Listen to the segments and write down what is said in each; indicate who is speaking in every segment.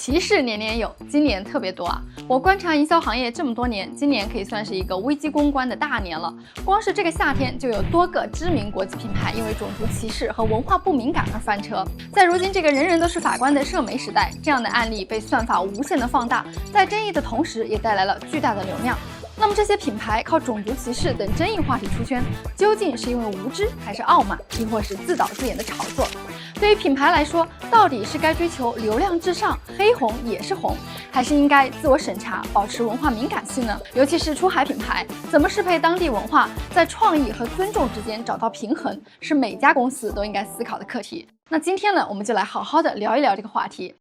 Speaker 1: 歧视年年有，今年特别多啊！我观察营销行业这么多年，今年可以算是一个危机公关的大年了。光是这个夏天，就有多个知名国际品牌因为种族歧视和文化不敏感而翻车。在如今这个人人都是法官的社媒时代，这样的案例被算法无限的放大，在争议的同时，也带来了巨大的流量。那么这些品牌靠种族歧视等争议话题出圈，究竟是因为无知，还是傲慢，亦或是自导自演的炒作？对于品牌来说，到底是该追求流量至上，黑红也是红，还是应该自我审查，保持文化敏感性呢？尤其是出海品牌，怎么适配当地文化，在创意和尊重之间找到平衡，是每家公司都应该思考的课题。那今天呢，我们就来好好的聊一聊这个话题。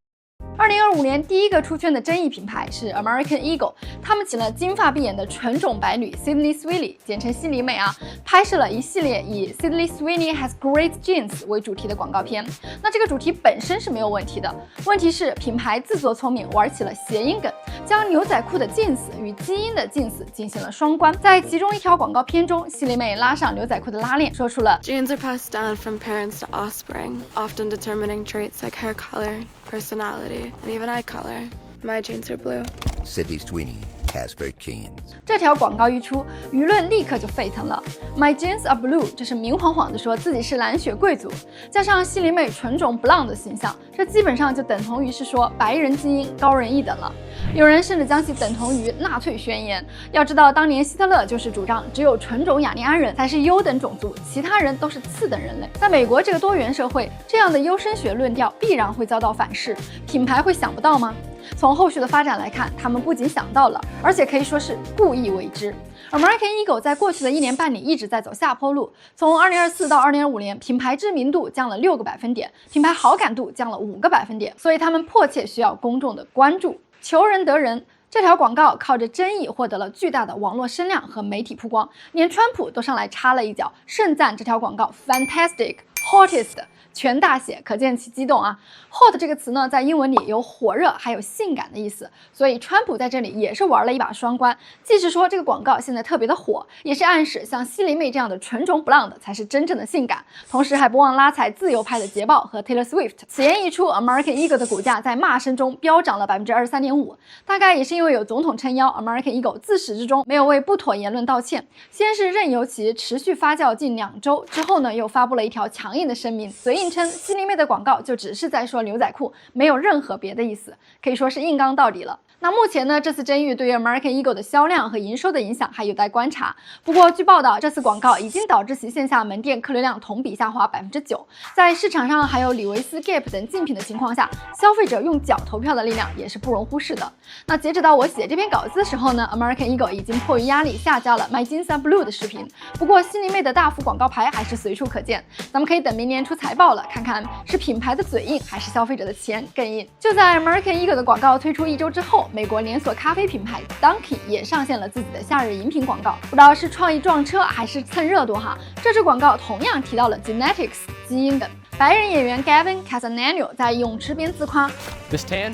Speaker 1: 2025年第一个出圈的争议品牌是 American Eagle， 他们请了金发碧眼的纯种白女 Sydney Sweeney， 简称西里美啊，拍摄了一系列以 Sydney Sweeney has great genes 为主题的广告片。那这个主题本身是没有问题的，问题是品牌自作聪明玩起了谐音梗，将牛仔裤的 jeans 与基因的 jeans 进行了双关。在其中一条广告片中，西里美拉上牛仔裤的拉链，说出了
Speaker 2: Genes are passed down from parents to offspring, often determining traits like hair color, personality, and even eye color. My genes are blue.
Speaker 3: Sydney Sweeney has great genes.
Speaker 1: 这条广告一出，舆论立刻就沸腾了。My genes are blue， 这是明晃晃的说自己是蓝血贵族，加上西里美纯种 blonde 的形象，这基本上就等同于是说白人基因高人一等了。有人甚至将其等同于纳粹宣言。要知道，当年希特勒就是主张只有纯种雅利安人才是优等种族，其他人都是次等人类。在美国这个多元社会，这样的优生学论调必然会遭到反噬，品牌会想不到吗？从后续的发展来看，他们不仅想到了，而且可以说是故意为之。American Eagle 在过去的1年半里一直在走下坡路，从2024到2025年，品牌知名度降了6个百分点，品牌好感度降了5个百分点，所以他们迫切需要公众的关注。求人得人，这条广告靠着争议获得了巨大的网络声量和媒体曝光，连川普都上来插了一脚，盛赞这条广告 fantastic hottest， 全大写，可见其激动啊。hot 这个词呢，在英文里有火热还有性感的意思，所以川普在这里也是玩了一把双关，既是说这个广告现在特别的火，也是暗示像西里美这样的纯种 blonde 才是真正的性感，同时还不忘拉踩自由派的捷豹和 Taylor Swift。此言一出， American Eagle 的股价在骂声中飙涨了 23.5%， 大概也是因为有总统撑腰， American Eagle 自始至终没有为不妥言论道歉，先是任由其持续发酵近2周，之后呢又发布了一条强硬的声明，嘴硬称西里美的广告就只是在说牛仔裤，没有任何别的意思，可以说是硬刚到底了。那目前呢，这次争议对于 American Eagle 的销量和营收的影响还有待观察。不过据报道，这次广告已经导致其线下门店客流量同比下滑 9%。在市场上还有李维斯、Gap 等竞品的情况下，消费者用脚投票的力量也是不容忽视的。那截止到我写这篇稿子的时候呢， American Eagle 已经迫于压力下架了 My Jeans Are Blue 的视频。不过西里美的大幅广告牌还是随处可见，咱们可以等明年出财报了，看看是品牌的嘴硬还是消费者的钱更硬。就在 American Eagle 的广告推出1周之后，美国连锁咖啡品牌 Dunkin 也上线了自己的夏日饮品广告，不知道是创意撞车还是蹭热度哈。这支广告同样提到了 genetics 基因梗。白人演员 Gavin Casanello 在泳池边自夸
Speaker 4: This tan,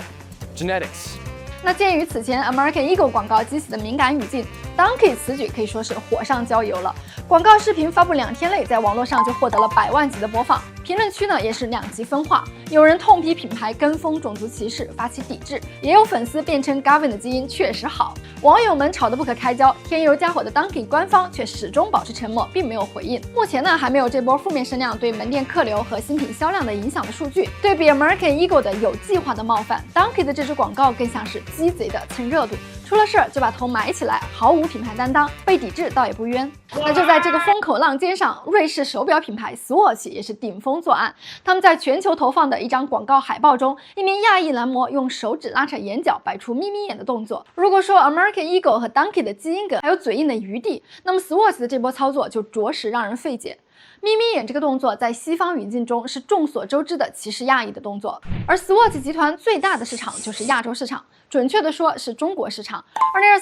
Speaker 4: genetics.
Speaker 1: 那鉴于此前 American Eagle 广告激起的敏感语境， Dunkin 此举可以说是火上浇油了。广告视频发布2天内，在网络上就获得了100万级的播放，评论区呢也是2极分化，有人痛批品牌跟风种族歧视，发起抵制，也有粉丝辩称 Gavin 的基因确实好。网友们吵得不可开交，添油加火的 Dunkin 官方却始终保持沉默，并没有回应。目前呢还没有这波负面声量对门店客流和新品销量的影响的数据。对比 American Eagle 的有计划的冒犯， Dunkin 的这支广告更像是鸡贼的蹭热度，出了事儿就把头埋起来，毫无品牌担当，被抵制倒也不冤。那就在这个风口浪尖上，瑞士手表品牌 Swatch 也是顶风作案。他们在全球投放的一张广告海报中，一名亚裔男模用手指拉扯眼角，摆出眯眯眼的动作。如果说 American Eagle 和 Dunkin 的基因梗还有嘴硬的余地，那么 Swatch 的这波操作就着实让人费解。眯眯眼这个动作在西方语境中是众所周知的歧视亚裔的动作，而 Swatch 集团最大的市场就是亚洲市场，准确的说是中国市场。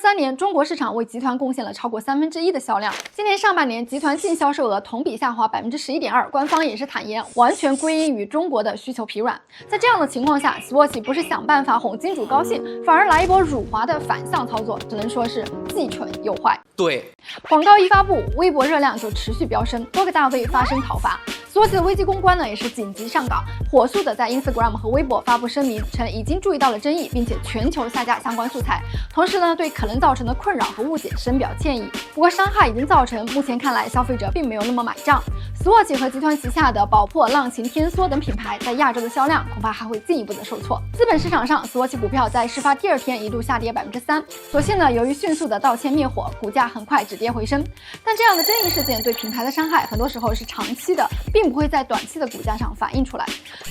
Speaker 1: 2023年，中国市场为集团贡献了超过1/3的销量。今年上半年，集团净销售额同比下滑 11.2%， 官方也是坦言，完全归因于中国的需求疲软。在这样的情况下， Swatch 不是想办法哄金主高兴，反而来一波辱华的反向操作，只能说是既蠢又坏。
Speaker 4: 对，
Speaker 1: 广告一发布，微博热量就持续飙升，多个大 V 会发生讨伐。斯沃琪的危机公关呢，也是紧急上岗，火速的在 Instagram 和微博发布声明，称已经注意到了争议，并且全球下架相关素材。同时呢，对可能造成的困扰和误解深表歉意。不过伤害已经造成，目前看来消费者并没有那么买账。斯沃琪和集团旗下的宝珀、浪琴、天梭等品牌在亚洲的销量恐怕还会进一步的受挫。资本市场上，斯沃琪股票在事发第2天一度下跌3%，所幸呢，由于迅速的道歉灭火，股价很快止跌回升。但这样的争议事件对品牌的伤害，很多时候是长期的，并不会在短期的股价上反映出来。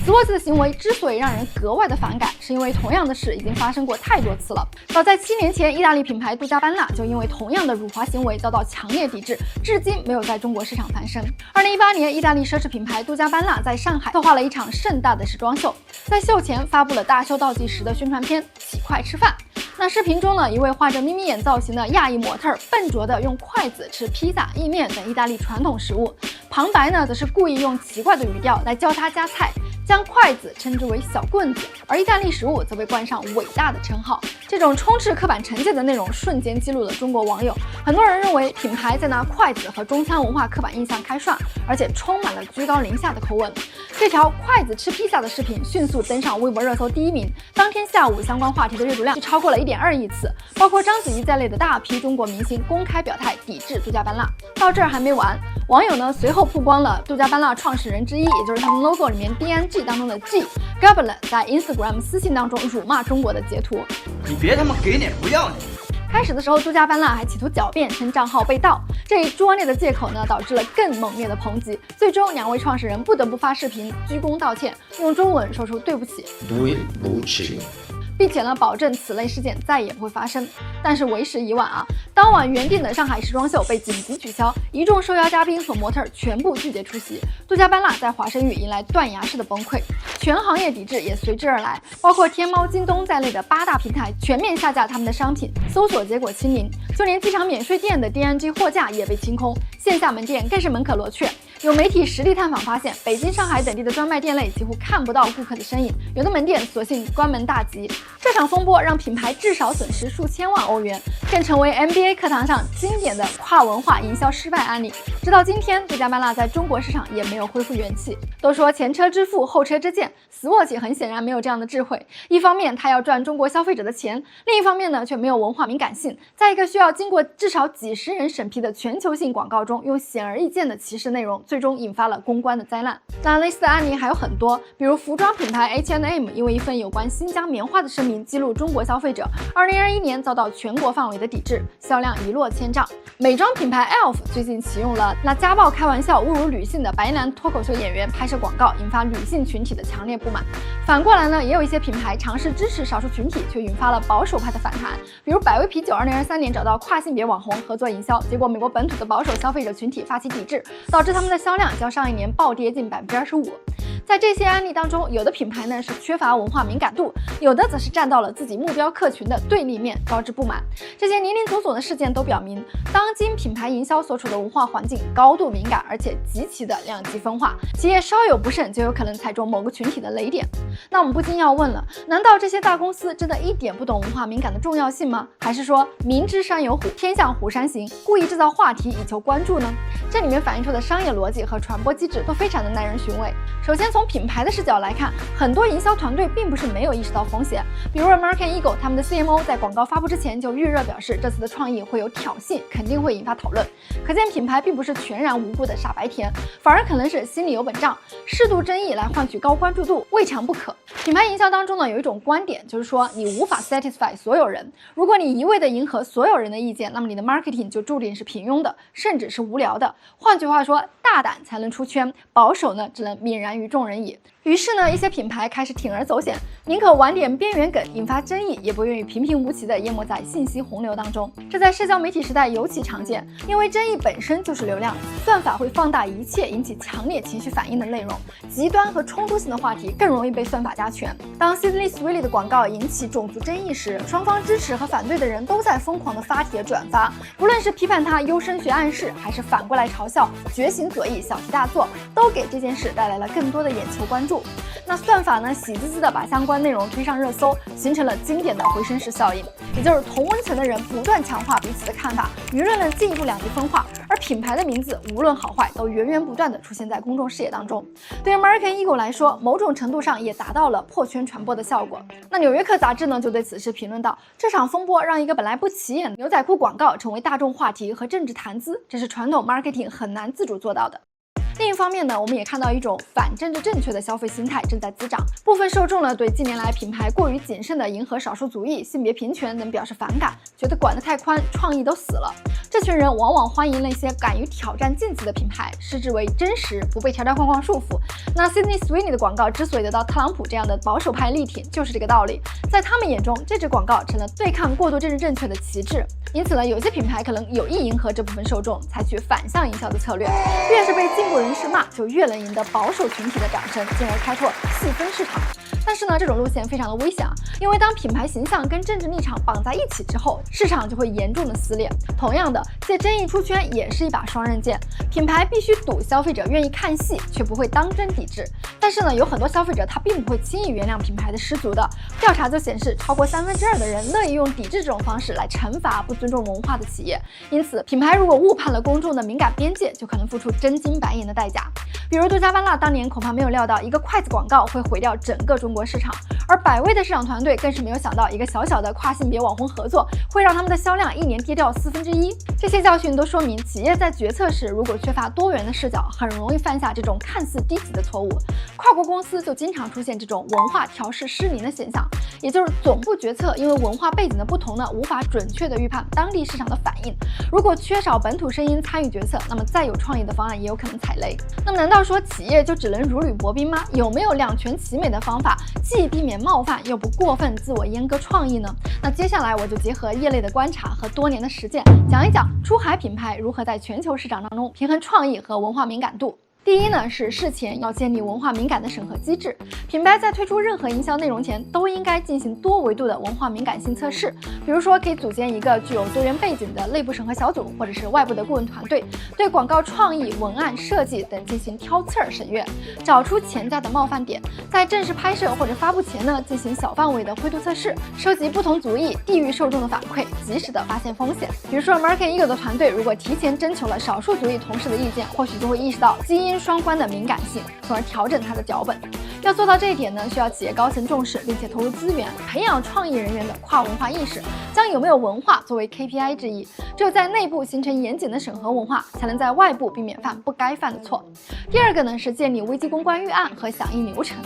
Speaker 1: 斯沃琪的行为之所以让人格外的反感，是因为同样的事已经发生过太多次了。早在7年前，意大利品牌杜嘉班纳就因为同样的辱华行为遭到强烈抵制，至今没有在中国市场翻身。2018年，意大利奢侈品牌杜嘉班纳在上海策划了一场盛大的时装秀，在秀前发布了大修倒计时的宣传片《起筷吃饭》。那视频中呢，一位画着眯眯眼造型的亚裔模特笨拙地用筷子吃披萨、意面等意大利传统食物，旁白呢则是故意用奇怪的语调来教他夹菜，将筷子称之为小棍子，而意大利食物则被冠上伟大的称号。这种充斥刻板成见的内容瞬间激怒了中国网友，很多人认为品牌在拿筷子和中餐文化刻板印象开涮，而且充满了居高临下的口吻。这条筷子吃披萨的视频迅速登上微博热搜第1名，当天下午相关话题的阅读量就超过了1.2亿次，包括章子怡在内的大批中国明星公开表态抵制杜嘉班纳。到这儿还没完，网友呢随后曝光了杜嘉班纳创始人之一，也就是他们 logo 里面 DNG 当中的 G Gabler 在 Instagram 私信当中辱骂中国的截图。
Speaker 5: 你别他妈给脸不要脸！
Speaker 1: 开始的时候，杜嘉班纳还企图狡辩，称账号被盗。这一拙劣的借口呢，导致了更猛烈的抨击。最终，2位创始人不得不发视频鞠躬道歉，用中文说出对不起。
Speaker 5: 对不起。
Speaker 1: 并且呢，保证此类事件再也不会发生。但是为时已晚啊！当晚原定的上海时装秀被紧急取消，一众受邀嘉宾和模特全部拒绝出席。杜嘉班纳在华生育迎来断崖式的崩溃，全行业抵制也随之而来，包括天猫、京东在内的8大平台全面下架他们的商品，搜索结果清零，就连机场免税店的 DNG 货架也被清空，线下门店更是门可罗雀。有媒体实地探访发现，北京、上海等地的专卖店内几乎看不到顾客的身影，有的门店索性关门大吉。这场风波让品牌至少损失数千万欧元，更成为 MBA 课堂上经典的跨文化营销失败案例。直到今天，杜嘉班纳在中国市场也没有恢复元气。都说前车之覆，后车之鉴，斯沃琪很显然没有这样的智慧。一方面，他要赚中国消费者的钱；另一方面呢，却没有文化敏感性。在一个需要经过至少几十人审批的全球性广告中，用显而易见的歧视内容，最终引发了公关的灾难。那类似的案例还有很多，比如服装品牌 H&M 因为一份有关新疆棉花的声明激怒中国消费者，2021年遭到全国范围的抵制，销量一落千丈。美妆品牌 ELF 最近启用了拿家暴开玩笑侮辱女性的白男脱口秀演员拍摄广告，引发女性群体的强烈不满。反过来呢，也有一些品牌尝试支持少数群体，却引发了保守派的反弹。比如百威啤酒2023年找到跨性别网红合作营销，结果美国本土的保守消费者群体发起抵制，导致他们的销量较上一年暴跌近25%。在这些案例当中，有的品牌呢是缺乏文化敏感度，有的则是站到了自己目标客群的对立面，招致不满。这些林林总总的事件都表明，当今品牌营销所处的文化环境高度敏感，而且极其的两极分化，企业稍有不慎就有可能踩中某个群体的雷点。那我们不禁要问了，难道这些大公司真的一点不懂文化敏感的重要性吗？还是说明知山有虎，偏向虎山行，故意制造话题以求关注呢？这里面反映出的商业逻辑和传播机制都非常的耐人寻味。首先从品牌的视角来看，很多营销团队并不是没有意识到风险。比如 American Eagle 他们的 CMO 在广告发布之前就预热表示，这次的创意会有挑衅，肯定会引发讨论。可见品牌并不是全然无辜的傻白甜，反而可能是心里有本账，适度争议来换取高关注度未尝不可。品牌营销当中呢，有一种观点，就是说你无法 satisfy 所有人。如果你一味的迎合所有人的意见，那么你的 marketing 就注定是平庸的，甚至是无聊的。换句话说，大胆才能出圈，保守呢只能泯然于众人矣。于是呢，一些品牌开始铤而走险，宁可玩点边缘梗引发争议，也不愿意平平无奇地淹没在信息洪流当中。这在社交媒体时代尤其常见，因为争议本身就是流量，算法会放大一切引起强烈情绪反应的内容，极端和冲突性的话题更容易被算法加权。当 Sydney Sweeney 的广告引起种族争议时，双方支持和反对的人都在疯狂的发帖转发，不论是批判他优生学暗示，还是反过来嘲笑觉醒左翼小题大做，都给这件事带来了更多的眼球关注。那算法呢，喜滋滋的把相关内容推上热搜，形成了经典的回声式效应，也就是同温层的人不断强化彼此的看法，舆论呢进一步两极分化，而而品牌的名字无论好坏都源源不断地出现在公众视野当中。对 American Eagle 来说，某种程度上也达到了破圈传播的效果。那纽约客杂志呢就对此事评论道，这场风波让一个本来不起眼的牛仔裤广告成为大众话题和政治谈资，这是传统 marketing 很难自主做到的。另一方面呢，我们也看到一种反政治正确的消费心态正在滋长，部分受众呢对近年来品牌过于谨慎的迎合少数族裔、性别平权等表示反感，觉得管得太宽，创意都死了。这群人往往欢迎那些敢于挑战禁忌的品牌，视之为真实，不被条条框框束缚。那 Sydney Sweeney 的广告之所以得到特朗普这样的保守派力挺，就是这个道理。在他们眼中，这支广告成了对抗过度政治正确的旗帜。因此呢，有些品牌可能有意迎合这部分受众，采取反向营销的策略，越是被进步人士骂，就越能赢得保守群体的掌声，进而开拓细分市场。但是呢，这种路线非常的危险啊，因为当品牌形象跟政治立场绑在一起之后，市场就会严重的撕裂。同样的，借争议出圈也是一把双刃剑，品牌必须赌消费者愿意看戏，却不会当真抵制。但是呢，有很多消费者他并不会轻易原谅品牌的失足的。调查就显示，超过2/3的人乐意用抵制这种方式来惩罚不尊重文化的企业。因此，品牌如果误判了公众的敏感边界，就可能付出真金白银的代价。比如杜嘉班纳当年恐怕没有料到一个筷子广告会毁掉整个中国市场，而百威的市场团队更是没有想到一个小小的跨性别网红合作会让他们的销量1年跌掉1/4。这些教训都说明，企业在决策时如果缺乏多元的视角，很容易犯下这种看似低级的错误。跨国公司就经常出现这种文化调试失灵的现象，也就是总部决策因为文化背景的不同呢，无法准确的预判当地市场的反应。如果缺少本土声音参与决策，那么再有创意的方案也有可能踩雷。那么难道说企业就只能如履薄冰吗？有没有两全其美的方法，既避免冒犯又不过分自我阉割创意呢？那接下来我就结合业内的观察和多年的实践，讲一讲出海品牌如何在全球市场当中平衡创意和文化敏感度。第一呢，是事前要建立文化敏感的审核机制。品牌在推出任何营销内容前，都应该进行多维度的文化敏感性测试。比如说，可以组建一个具有多元背景的内部审核小组，或者是外部的顾问团队，对广告创意、文案设计等进行挑刺儿审阅，找出潜在的冒犯点。在正式拍摄或者发布前呢，进行小范围的灰度测试，收集不同族裔、地域受众的反馈，及时的发现风险。比如说 American Eagle 的团队如果提前征求了少数族裔同事的意见，或许就会意识到基因双关的敏感性，从而调整它的脚本。要做到这一点呢，需要企业高层重视，并且投入资源，培养创意人员的跨文化意识，将有没有文化作为 KPI 之一。只有在内部形成严谨的审核文化，才能在外部避免犯不该犯的错。第二个呢，是建立危机公关预案和响应流程。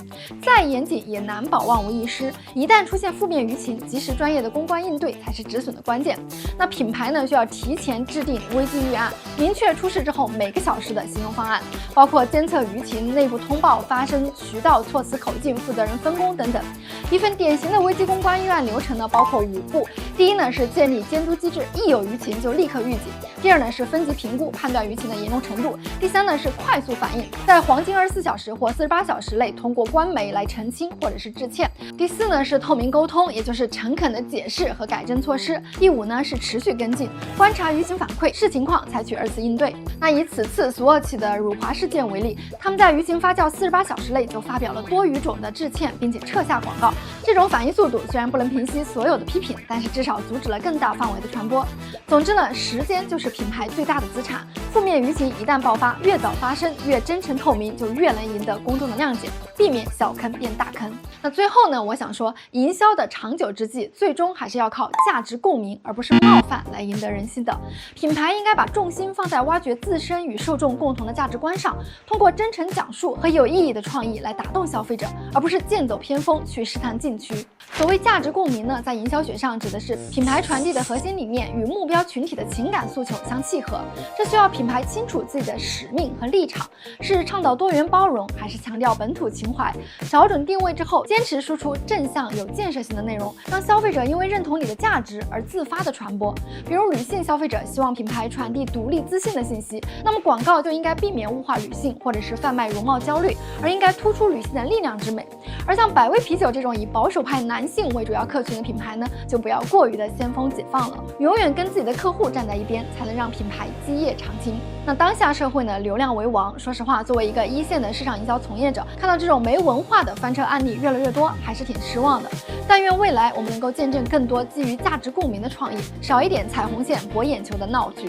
Speaker 1: 再严谨也难保万无一失，一旦出现负面舆情，及时专业的公关应对才是止损的关键。那品牌呢，需要提前制定危机预案，明确出事之后每个小时的行动方案，包括监测舆情、内部通报、发声渠道、措辞口径、负责人分工等等。一份典型的危机公关预案流程呢，包括5步。第一呢，是建立监督机制，一有舆情就立刻预警。第二呢，是分级评估，判断舆情的严重程度。第三呢，是快速反应，在黄金24小时或48小时内通过官媒来澄清或者是致歉。第四呢，是透明沟通，也就是诚恳的解释和改正措施。第5呢，是持续跟进，观察舆情反馈，视情况采取2次应对。那以此次索尔奇的辱华事件为例，他们在舆情发酵48小时内就发表了多语种的致歉，并且撤下广告。这种反应速度虽然不能平息所有的批评，但是至少阻止了更大范围的传播。总之呢，时间就是品牌最大的资产。负面舆情一旦爆发，越早发生，越真诚透明，就越能赢得公众的谅解，避免小坑变大坑。那最后呢，我想说，营销的长久之计，最终还是要靠价值共鸣，而不是冒犯来赢得人心的。品牌应该把重心放在挖掘自身与受众共同的价值观上，通过真诚讲述和有意义的创意来打动消费者，而不是剑走偏锋去试探禁区。所谓价值共鸣呢，在营销学上指的是品牌传递的核心理念与目标群体的情感诉求相契合。这需要品牌清楚自己的使命和立场，是倡导多元包容，还是强调本土情怀。找准定位之后，坚持输出正向有建设性的内容，让消费者因为认同你的价值而自发的传播。比如女性消费者希望品牌传递独立自信的信息，那么广告就应该避免物化女性或者是贩卖容貌焦虑，而应该突出女性的力量之美。而像百威啤酒这种以保守派男性为主要客群的品牌呢，就不要过于的先锋解放了，永远跟自己的客户站在一边，才能让品牌基业长青。那当下社会呢，流量为王。说实话，作为一个一线的市场营销从业者，看到这种没文化的翻车案例越来越多，还是挺失望的。但愿未来我们能够见证更多基于价值共鸣的创意，少一点彩虹线博眼球的闹剧。